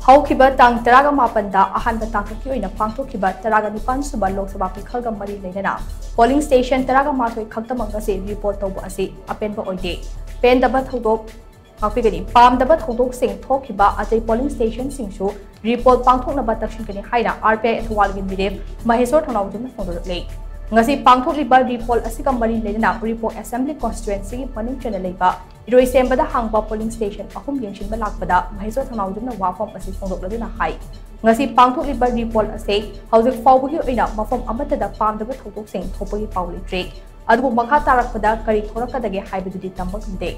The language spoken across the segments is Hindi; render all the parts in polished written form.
HOUKHIBA TANG TARAGA MAPANDA AHANBA TANGKAK की ओइना पांगथोखिबा तरागा निपान सुबा लोक सभा मीखलगा मरी लेना पोलिंग स्टेशन तरागा माथोय खक्तमक ngasi रिपोर्ट तौबा asi apenba oide PANDABA THOUDOK HOUKHIBA PAMDABA THOUDOK Singh थोखिबा अजय पोलिंग स्टेशन सिंहसु रिपोर्ट पांगथोकनाबा TAKSHINKHIGANI हाइना RPI ATHAWALE MEEREP MAHESWAR THOUNAOJAM फोंगदोरक्लि ngasi पांगथोकलिबा रिपोर्ट असिका मरी लेना रिपोर्ट असेंबली कॉन्स्टिट्युएंसी मनिंग चेना लेबा इरोई सेंबदा हांगबा पोलिंग स्टेशन अहुम यंगसिनबा लाकपदा महेश्वर थौनाउजमना वाफम असि फोंदोकलदुना हाई ngasi पांगथोकलिबा रिपोर्ट असे हौजिक फाउबगी ओइना मफम अमतदा पामदबा थौदोकसिंग थोपगी पाउलिट्रे अदुबु मखा तारकपदा करी थोरकदगे हाइबदुदि तंबकमदे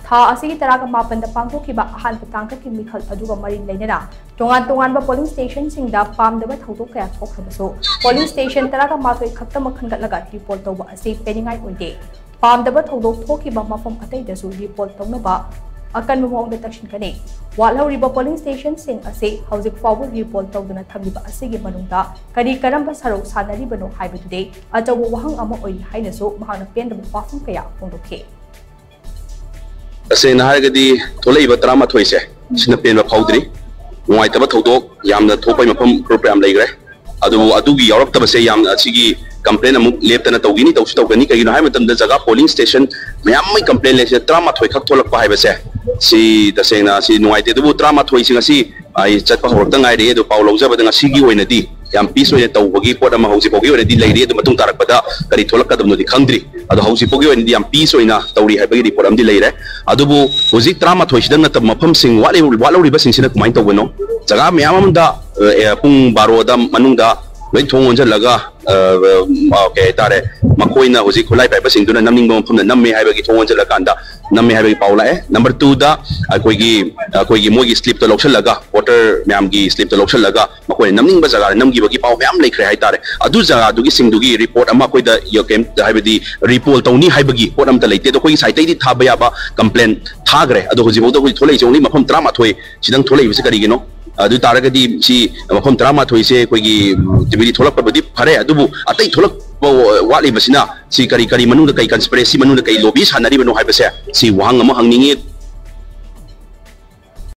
था असि तरागा मापनदा पांगथोकखिबा अहानबा तांगककी मिखल अदुगा मरी लेना तोंगान पोलिंग स्टेशन सिंगदा पामदबा थौदोक कया थोखबसो पोलिंग स्टेशन तरागा माथोय खक्तमक खनगतलगा रिपोर्ट तौबा असि पेनिंगाई ओइदे पामदबा थौदोक थोखिबा मफम अतैदसु रिपोर्ट तौनबा अकन ममोंग तक्षिनखगनी वालहौरिबा पोलिंग स्टेशन सिंग असे हौजिक फाउब रिपोर्ट तौदुना थंगिबा असिगे मनुंगदा करी करंबा सरो सानरिबनो हाइबदुदे अचौबो वहंग अमा ओइ हाइनसो महाना पेंदबा वाफम कया फोंदोखे असे नारगदी थोलैबा 13 से सिना पेनबा फाउद्री नुवाइतबा थौदोक यामना थोपै मफम प्रोग्राम लैग्रे अदुगी यावरक्तबसे याम असिगी कंप्लेन अमुक लेप्तना तौगिनी तौसु तौगनी कगिनो हाय मतमदा जगह पोलिंग स्टेशन मयाम मै कंप्लेन लेसे 13 खक थोलकपा हाइबसे सी तसेना सी नुवाइते दुबु 13 सिंग असि आई चटपा होरक्ता ngaire दो पाउ लौजबदा ngasi ओइनदी याम पीस ओइने तौबगी पोट अमा हौजि पोगी ओइनदी लैरे दो मतुंग तारकपदा करी थोलकदमनोदि खंगद्री अदो हौजि पोगी ओइनदी याम पीस ओइना तौरी हाइबगी रिपोर्ट अमदि लैरे अदुबु होजि 13 सिदं नत मफम सिंग वालौरिबा सिंगसिना कुमाइन तौबनो जगह मयाम अमदा पुंग 12 दा मनुंगदा वे थोंग ओंजलगा ओके तारे मखोइना होजि खुलाई पाइबा सिंगदुना नमनिंग मफमना नम्मे हाइबगी थोंग ओंजलकांदा नम्मे हाइबगी पाउलाए नंबर 2 दा अखोइगी मोगी स्लिप तो लौसलगा वोटर म्याम की स्लिप तो लौसलगा मखोइ नमनिंग बा जगह नमगिबगी पाउ म्याम लेख्रे हाइ तारे अदु जगह दुगी सिंगदुगी रिपोर्ट अमा कोइदा योकेम हाइबदी रिपोर्ट तौनी हाइबगी पोट अमता लेते तो कोइ साइटैदि थाबा याबा कंप्लेन थाग्रे अदु होजि बोदो कोइ थोलै जोंनि मफम 13 सिदं थोलै बिसे करिगिनो अदु तारगदी सी मफम 13 से कोइगी तिबिदि थोलकपबदि फरे अदुबु अतै थोलक वाली बसिना सी करी मनुंग कई कंस्पिरेसी मनुंग कई लोबी सानरी बनो हाइबसे सी वहांग अमा हंगनिंगे